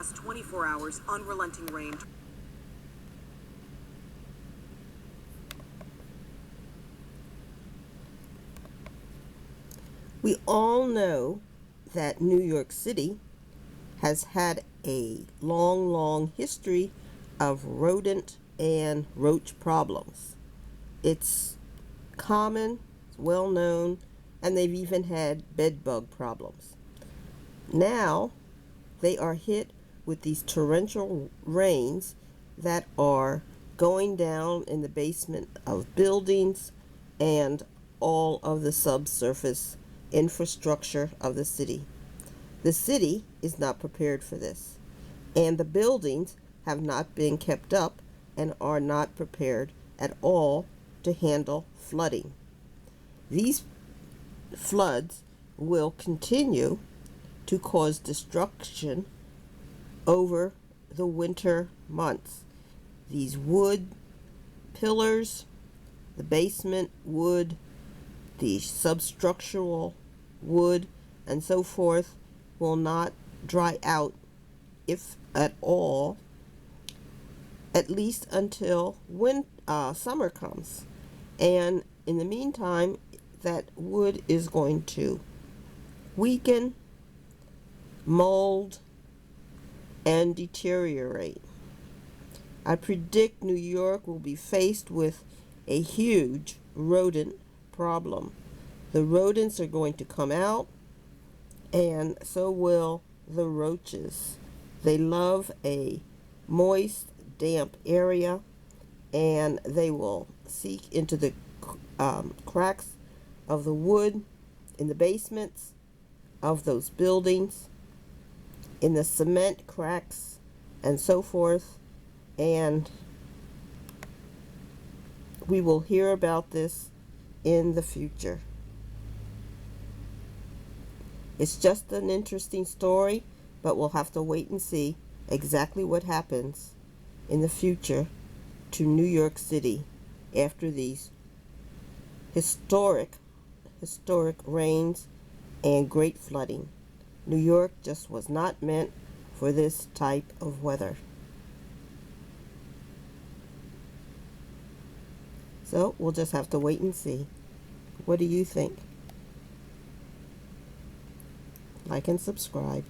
last 24 hours, unrelenting rain. We all know that New York City has had a long history of rodent and roach problems. It's common, it's well known, and they've even had bed bug problems. Now they are hit with these torrential rains that are going down in the basement of buildings and all of the subsurface infrastructure of the city. The city is not prepared for this, and the buildings have not been kept up and are not prepared at all to handle flooding. These floods will continue to cause destruction over the winter months. These wood pillars, the basement wood, the substructural wood, and so forth will not dry out, if at all, at least until summer comes. And in the meantime, that wood is going to weaken, mold, and deteriorate. I predict New York will be faced with a huge rodent problem. The rodents are going to come out, and so will the roaches. They love a moist, damp area, and they will seek into the cracks of the wood in the basements of those buildings, in the cement cracks, and so forth. And we will hear about this in the future. It's just an interesting story, but we'll have to wait and see exactly what happens in the future to New York City after these historic rains and great flooding. New York just was not meant for this type of weather. So we'll just have to wait and see. What do you think? Like and subscribe.